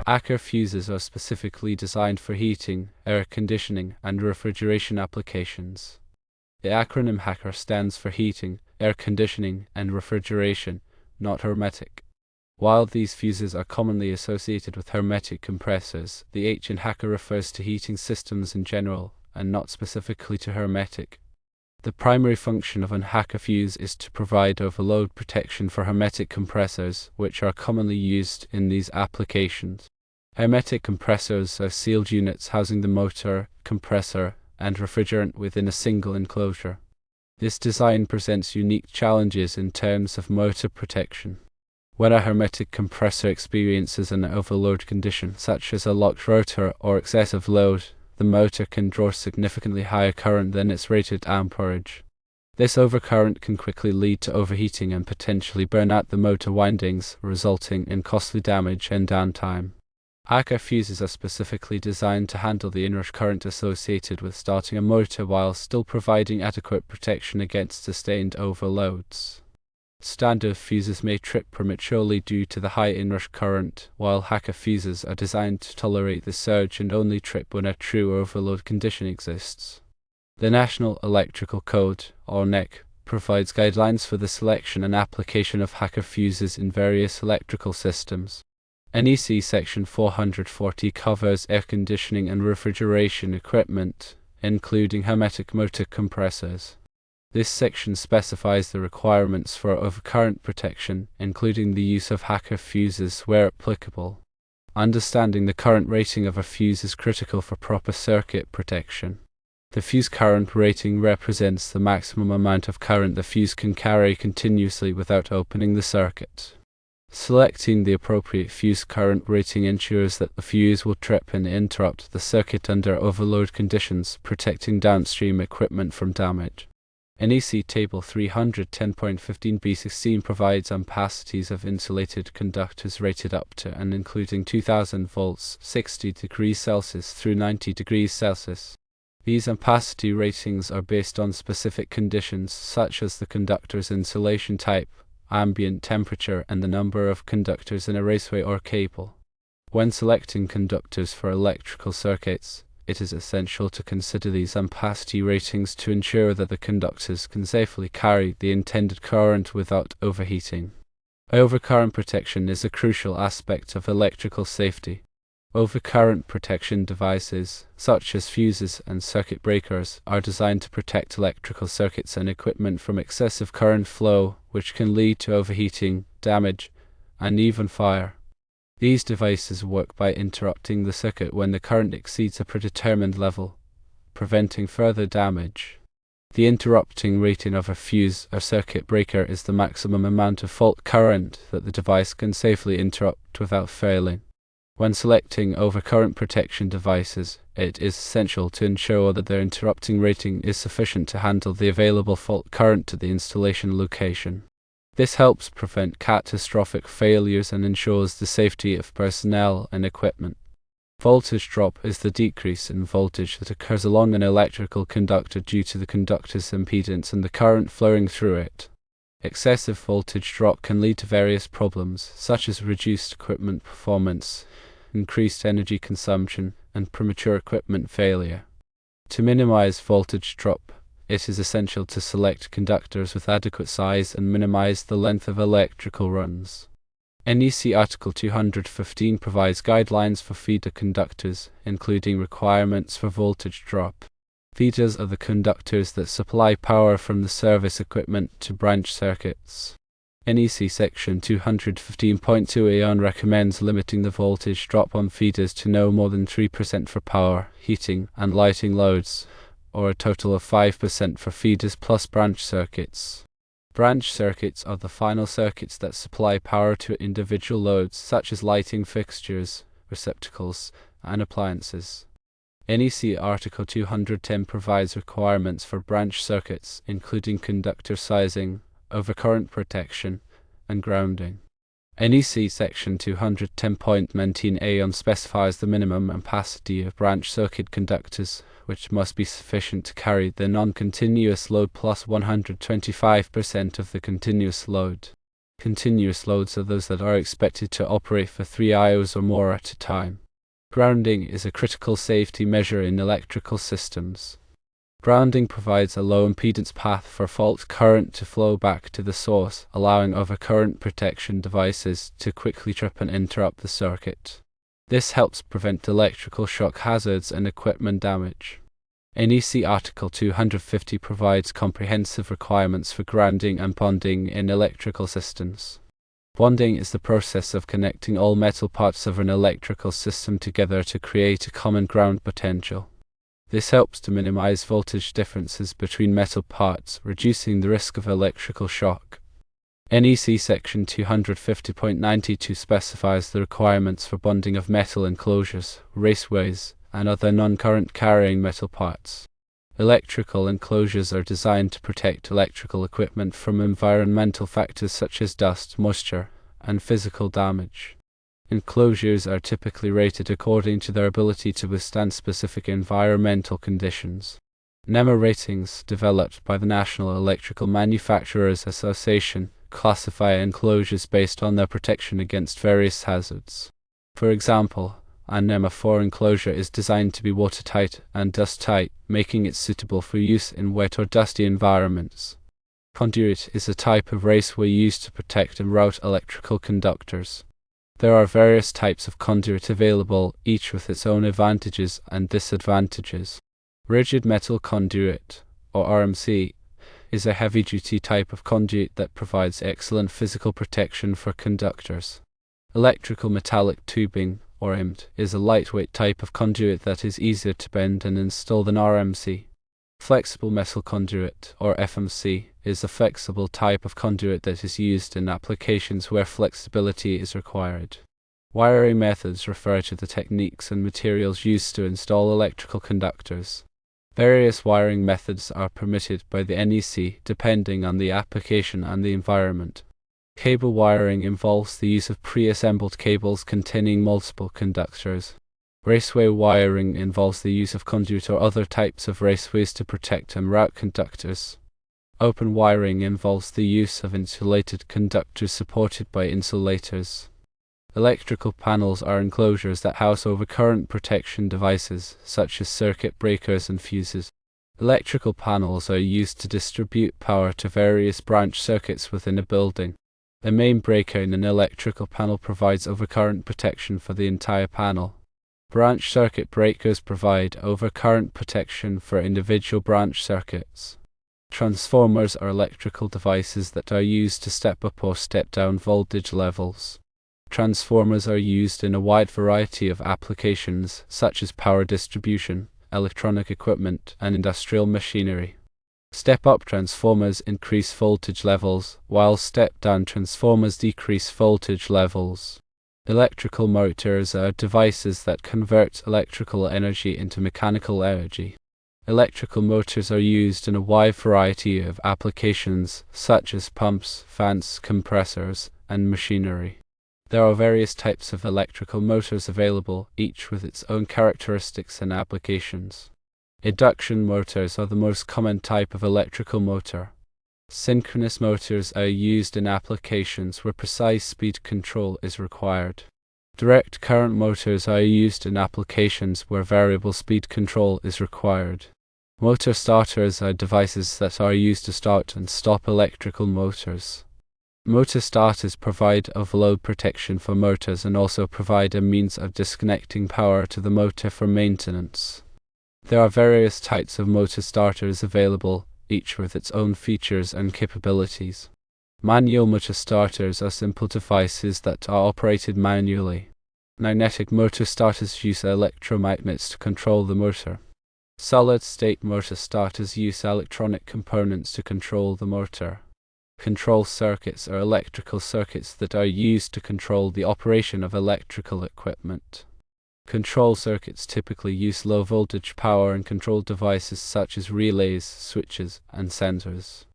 HACR fuses are specifically designed for heating, air conditioning, and refrigeration applications. The acronym HACR stands for heating, air conditioning, and refrigeration, not Hermetic. While these fuses are commonly associated with Hermetic compressors, the H in HACR refers to heating systems in general, and not specifically to Hermetic. The primary function of an HACR fuse is to provide overload protection for Hermetic compressors, which are commonly used in these applications. Hermetic compressors are sealed units housing the motor, compressor, and refrigerant within a single enclosure. This design presents unique challenges in terms of motor protection. When a Hermetic compressor experiences an overload condition, such as a locked rotor or excessive load, the motor can draw significantly higher current than its rated amperage. This overcurrent can quickly lead to overheating and potentially burn out the motor windings, resulting in costly damage and downtime. HACR fuses are specifically designed to handle the inrush current associated with starting a motor while still providing adequate protection against sustained overloads. Standard fuses may trip prematurely due to the high inrush current, while HACR fuses are designed to tolerate the surge and only trip when a true overload condition exists. The National Electrical Code, or NEC, provides guidelines for the selection and application of HACR fuses in various electrical systems. NEC Section 440 covers air conditioning and refrigeration equipment, including Hermetic motor compressors. This section specifies the requirements for overcurrent protection, including the use of HACR fuses where applicable. Understanding the current rating of a fuse is critical for proper circuit protection. The fuse current rating represents the maximum amount of current the fuse can carry continuously without opening the circuit. Selecting the appropriate fuse current rating ensures that the fuse will trip and interrupt the circuit under overload conditions, protecting downstream equipment from damage. NEC Table 310.15b16 provides ampacities of insulated conductors rated up to and including 2000 volts, 60 degrees Celsius through 90 degrees Celsius. These ampacity ratings are based on specific conditions such as the conductor's insulation type, ambient temperature, and the number of conductors in a raceway or cable. When selecting conductors for electrical circuits, it is essential to consider these ampacity ratings to ensure that the conductors can safely carry the intended current without overheating. Overcurrent protection is a crucial aspect of electrical safety. Overcurrent protection devices, such as fuses and circuit breakers, are designed to protect electrical circuits and equipment from excessive current flow, which can lead to overheating, damage, and even fire. These devices work by interrupting the circuit when the current exceeds a predetermined level, preventing further damage. The interrupting rating of a fuse or circuit breaker is the maximum amount of fault current that the device can safely interrupt without failing. When selecting overcurrent protection devices, it is essential to ensure that their interrupting rating is sufficient to handle the available fault current to the installation location. This helps prevent catastrophic failures and ensures the safety of personnel and equipment. Voltage drop is the decrease in voltage that occurs along an electrical conductor due to the conductor's impedance and the current flowing through it. Excessive voltage drop can lead to various problems, such as reduced equipment performance, increased energy consumption, and premature equipment failure. To minimize voltage drop, it is essential to select conductors with adequate size and minimize the length of electrical runs. NEC Article 215 provides guidelines for feeder conductors, including requirements for voltage drop. Feeders are the conductors that supply power from the service equipment to branch circuits. NEC Section 215.2a recommends limiting the voltage drop on feeders to no more than 3% for power, heating, and lighting loads, or a total of 5% for feeders plus branch circuits. Branch circuits are the final circuits that supply power to individual loads such as lighting fixtures, receptacles, and appliances. NEC Article 210 provides requirements for branch circuits, including conductor sizing, overcurrent protection, and grounding. NEC Section 210.19a specifies the minimum ampacity of branch circuit conductors, which must be sufficient to carry the non-continuous load plus 125% of the continuous load. Continuous loads are those that are expected to operate for 3 hours or more at a time. Grounding is a critical safety measure in electrical systems. Grounding provides a low impedance path for fault current to flow back to the source, allowing overcurrent protection devices to quickly trip and interrupt the circuit. This helps prevent electrical shock hazards and equipment damage. NEC Article 250 provides comprehensive requirements for grounding and bonding in electrical systems. Bonding is the process of connecting all metal parts of an electrical system together to create a common ground potential. This helps to minimize voltage differences between metal parts, reducing the risk of electrical shock. NEC Section 250.92 specifies the requirements for bonding of metal enclosures, raceways, and other non-current carrying metal parts. Electrical enclosures are designed to protect electrical equipment from environmental factors such as dust, moisture, and physical damage. Enclosures are typically rated according to their ability to withstand specific environmental conditions. NEMA ratings, developed by the National Electrical Manufacturers Association, classify enclosures based on their protection against various hazards. For example, a NEMA 4 enclosure is designed to be watertight and dust-tight, making it suitable for use in wet or dusty environments. Conduit is a type of raceway used to protect and route electrical conductors. There are various types of conduit available, each with its own advantages and disadvantages. Rigid metal conduit, or RMC, is a heavy-duty type of conduit that provides excellent physical protection for conductors. Electrical metallic tubing, or EMT, is a lightweight type of conduit that is easier to bend and install than RMC. Flexible metal conduit, or FMC, is a flexible type of conduit that is used in applications where flexibility is required. Wiring methods refer to the techniques and materials used to install electrical conductors. Various wiring methods are permitted by the NEC depending on the application and the environment. Cable wiring involves the use of pre-assembled cables containing multiple conductors. Raceway wiring involves the use of conduit or other types of raceways to protect and route conductors. Open wiring involves the use of insulated conductors supported by insulators. Electrical panels are enclosures that house overcurrent protection devices, such as circuit breakers and fuses. Electrical panels are used to distribute power to various branch circuits within a building. The main breaker in an electrical panel provides overcurrent protection for the entire panel. Branch circuit breakers provide overcurrent protection for individual branch circuits. Transformers are electrical devices that are used to step up or step down voltage levels. Transformers are used in a wide variety of applications, such as power distribution, electronic equipment, and industrial machinery. Step-up transformers increase voltage levels, while step-down transformers decrease voltage levels. Electrical motors are devices that convert electrical energy into mechanical energy. Electrical motors are used in a wide variety of applications, such as pumps, fans, compressors, and machinery. There are various types of electrical motors available, each with its own characteristics and applications. Induction motors are the most common type of electrical motor. Synchronous motors are used in applications where precise speed control is required. Direct current motors are used in applications where variable speed control is required. Motor starters are devices that are used to start and stop electrical motors. Motor starters provide overload protection for motors and also provide a means of disconnecting power to the motor for maintenance. There are various types of motor starters available, each with its own features and capabilities. Manual motor starters are simple devices that are operated manually. Magnetic motor starters use electromagnets to control the motor. Solid-state motor starters use electronic components to control the motor. Control circuits are electrical circuits that are used to control the operation of electrical equipment. Control circuits typically use low-voltage power and control devices such as relays, switches, and sensors.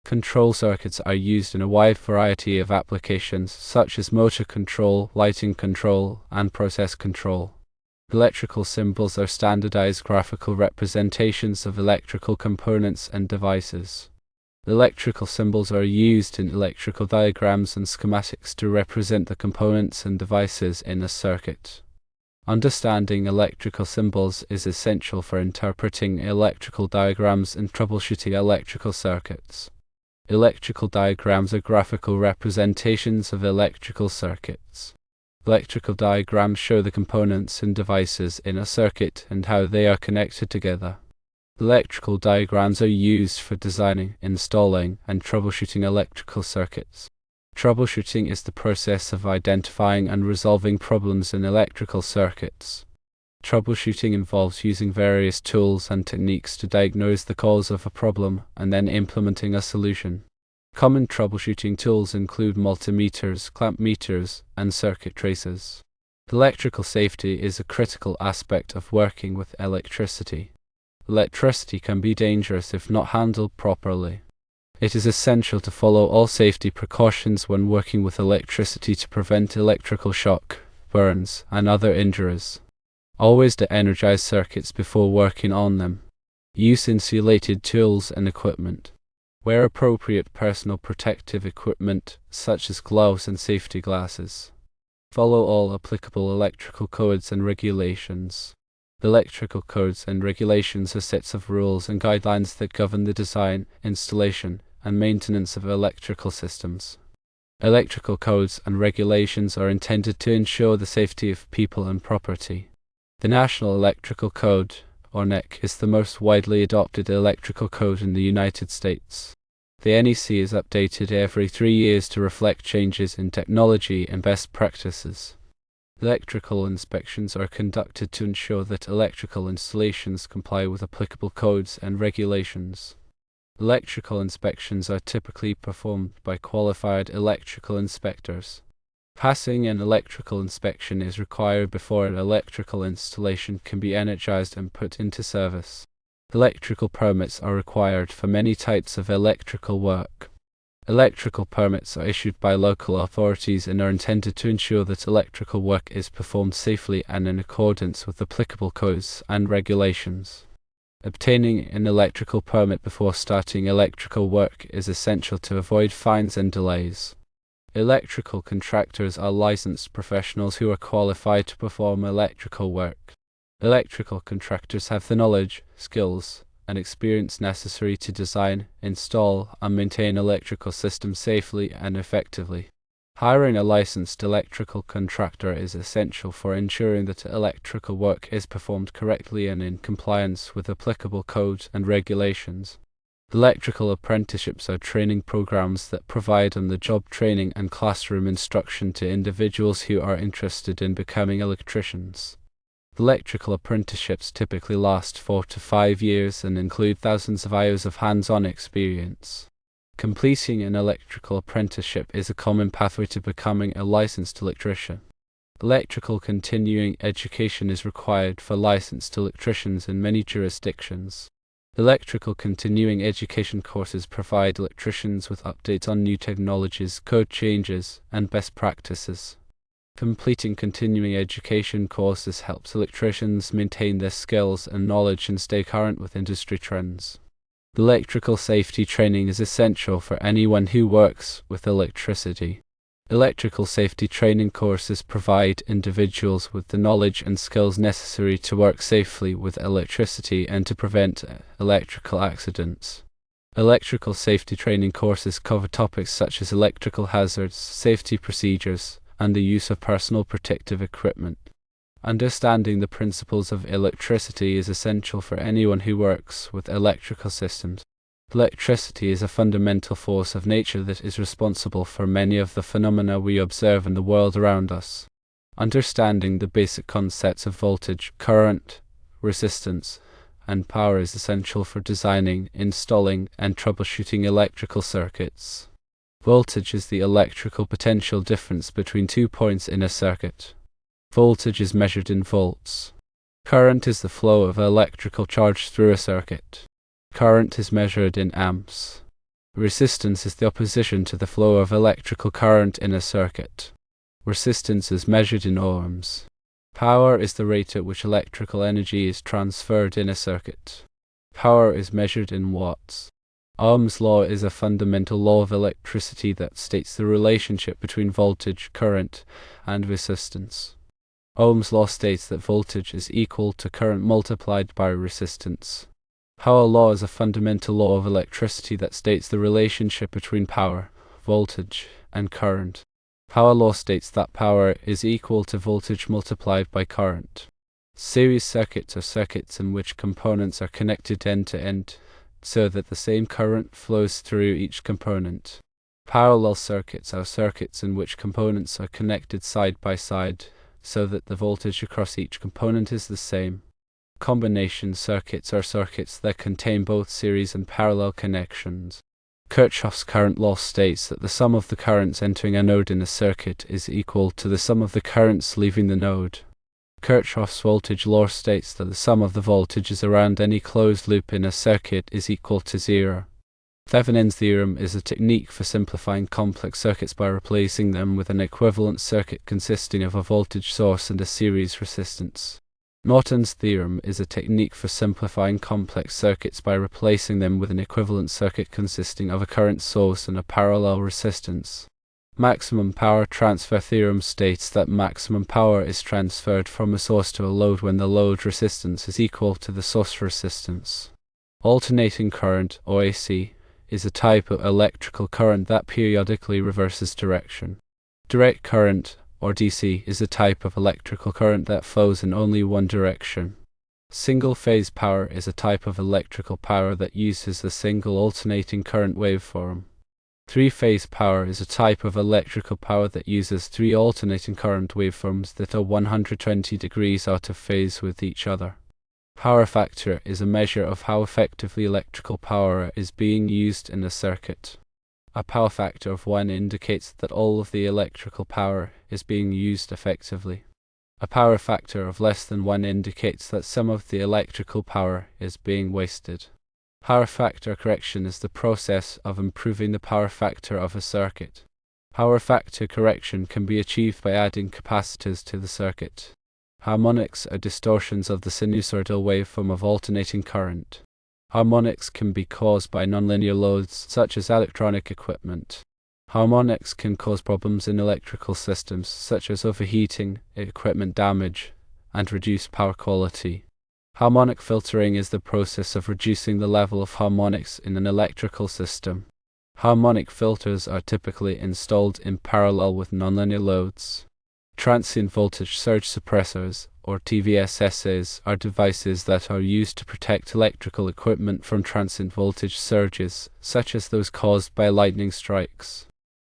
Control circuits are used in a wide variety of applications such as motor control, lighting control, and process control. Electrical symbols are standardized graphical representations of electrical components and devices. Electrical symbols are used in electrical diagrams and schematics to represent the components and devices in a circuit. Understanding electrical symbols is essential for interpreting electrical diagrams and troubleshooting electrical circuits. Electrical diagrams are graphical representations of electrical circuits. Electrical diagrams show the components and devices in a circuit and how they are connected together. Electrical diagrams are used for designing, installing, and troubleshooting electrical circuits. Troubleshooting is the process of identifying and resolving problems in electrical circuits. Troubleshooting involves using various tools and techniques to diagnose the cause of a problem and then implementing a solution. Common troubleshooting tools include multimeters, clamp meters, and circuit tracers. Electrical safety is a critical aspect of working with electricity. Electricity can be dangerous if not handled properly. It is essential to follow all safety precautions when working with electricity to prevent electrical shock, burns, and other injuries. Always de-energize circuits before working on them. Use insulated tools and equipment. Wear appropriate personal protective equipment, such as gloves and safety glasses. Follow all applicable electrical codes and regulations. Electrical codes and regulations are sets of rules and guidelines that govern the design, installation, and maintenance of electrical systems. Electrical codes and regulations are intended to ensure the safety of people and property. The National Electrical Code, or NEC, is the most widely adopted electrical code in the United States. The NEC is updated every 3 years to reflect changes in technology and best practices. Electrical inspections are conducted to ensure that electrical installations comply with applicable codes and regulations. Electrical inspections are typically performed by qualified electrical inspectors. Passing an electrical inspection is required before an electrical installation can be energized and put into service. Electrical permits are required for many types of electrical work. Electrical permits are issued by local authorities and are intended to ensure that electrical work is performed safely and in accordance with applicable codes and regulations. Obtaining an electrical permit before starting electrical work is essential to avoid fines and delays. Electrical contractors are licensed professionals who are qualified to perform electrical work. Electrical contractors have the knowledge, skills, and experience necessary to design, install, and maintain electrical systems safely and effectively. Hiring a licensed electrical contractor is essential for ensuring that electrical work is performed correctly and in compliance with applicable codes and regulations. Electrical apprenticeships are training programs that provide on-the-job training and classroom instruction to individuals who are interested in becoming electricians. Electrical apprenticeships typically last 4 to 5 years and include thousands of hours of hands-on experience. Completing an electrical apprenticeship is a common pathway to becoming a licensed electrician. Electrical continuing education is required for licensed electricians in many jurisdictions. Electrical continuing education courses provide electricians with updates on new technologies, code changes, and best practices. Completing continuing education courses helps electricians maintain their skills and knowledge and stay current with industry trends. Electrical safety training is essential for anyone who works with electricity. Electrical safety training courses provide individuals with the knowledge and skills necessary to work safely with electricity and to prevent electrical accidents. Electrical safety training courses cover topics such as electrical hazards, safety procedures, and the use of personal protective equipment. Understanding the principles of electricity is essential for anyone who works with electrical systems. Electricity is a fundamental force of nature that is responsible for many of the phenomena we observe in the world around us. Understanding the basic concepts of voltage, current, resistance, and power is essential for designing, installing, and troubleshooting electrical circuits. Voltage is the electrical potential difference between 2 points in a circuit. Voltage is measured in volts. Current is the flow of electrical charge through a circuit. Current is measured in amps. Resistance is the opposition to the flow of electrical current in a circuit. Resistance is measured in ohms. Power is the rate at which electrical energy is transferred in a circuit. Power is measured in watts. Ohm's law is a fundamental law of electricity that states the relationship between voltage, current, and resistance. Ohm's law states that voltage is equal to current multiplied by resistance. Power law is a fundamental law of electricity that states the relationship between power, voltage, and current. Power law states that power is equal to voltage multiplied by current. Series circuits are circuits in which components are connected end to end, so that the same current flows through each component. Parallel circuits are circuits in which components are connected side by side, so that the voltage across each component is the same. Combination circuits are circuits that contain both series and parallel connections. Kirchhoff's current law states that the sum of the currents entering a node in a circuit is equal to the sum of the currents leaving the node. Kirchhoff's voltage law states that the sum of the voltages around any closed loop in a circuit is equal to zero. Thevenin's theorem is a technique for simplifying complex circuits by replacing them with an equivalent circuit consisting of a voltage source and a series resistance. Norton's theorem is a technique for simplifying complex circuits by replacing them with an equivalent circuit consisting of a current source and a parallel resistance. Maximum power transfer theorem states that maximum power is transferred from a source to a load when the load resistance is equal to the source resistance. Alternating current, or AC, is a type of electrical current that periodically reverses direction. Direct current, or DC, is a type of electrical current that flows in only one direction. Single-phase power is a type of electrical power that uses a single alternating current waveform. Three-phase power is a type of electrical power that uses three alternating current waveforms that are 120 degrees out of phase with each other. Power factor is a measure of how effectively electrical power is being used in a circuit. A power factor of 1 indicates that all of the electrical power is being used effectively. A power factor of less than 1 indicates that some of the electrical power is being wasted. Power factor correction is the process of improving the power factor of a circuit. Power factor correction can be achieved by adding capacitors to the circuit. Harmonics are distortions of the sinusoidal waveform of alternating current. Harmonics can be caused by nonlinear loads such as electronic equipment. Harmonics can cause problems in electrical systems such as overheating, equipment damage, and reduced power quality. Harmonic filtering is the process of reducing the level of harmonics in an electrical system. Harmonic filters are typically installed in parallel with nonlinear loads. Transient voltage surge suppressors, or TVSSs, are devices that are used to protect electrical equipment from transient voltage surges, such as those caused by lightning strikes.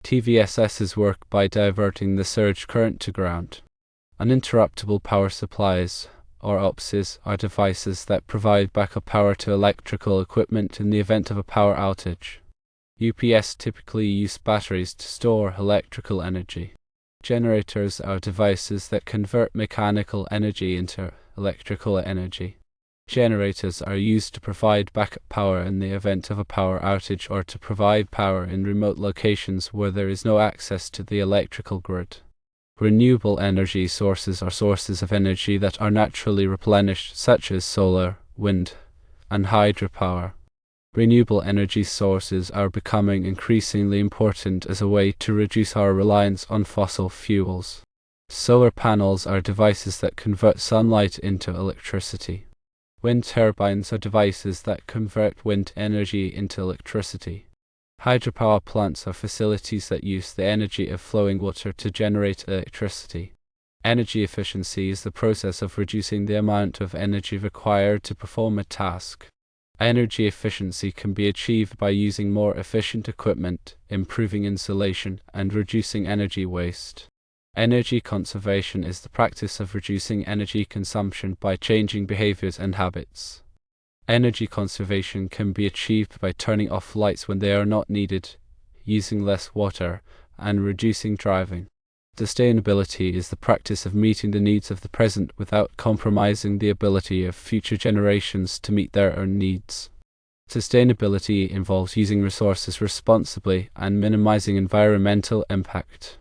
TVSSs work by diverting the surge current to ground. Uninterruptible power supplies, or UPSs, are devices that provide backup power to electrical equipment in the event of a power outage. UPS typically use batteries to store electrical energy. Generators are devices that convert mechanical energy into electrical energy. Generators are used to provide backup power in the event of a power outage or to provide power in remote locations where there is no access to the electrical grid. Renewable energy sources are sources of energy that are naturally replenished, such as solar, wind, and hydropower. Renewable energy sources are becoming increasingly important as a way to reduce our reliance on fossil fuels. Solar panels are devices that convert sunlight into electricity. Wind turbines are devices that convert wind energy into electricity. Hydropower plants are facilities that use the energy of flowing water to generate electricity. Energy efficiency is the process of reducing the amount of energy required to perform a task. Energy efficiency can be achieved by using more efficient equipment, improving insulation, and reducing energy waste. Energy conservation is the practice of reducing energy consumption by changing behaviors and habits. Energy conservation can be achieved by turning off lights when they are not needed, using less water, and reducing driving. Sustainability is the practice of meeting the needs of the present without compromising the ability of future generations to meet their own needs. Sustainability involves using resources responsibly and minimizing environmental impact.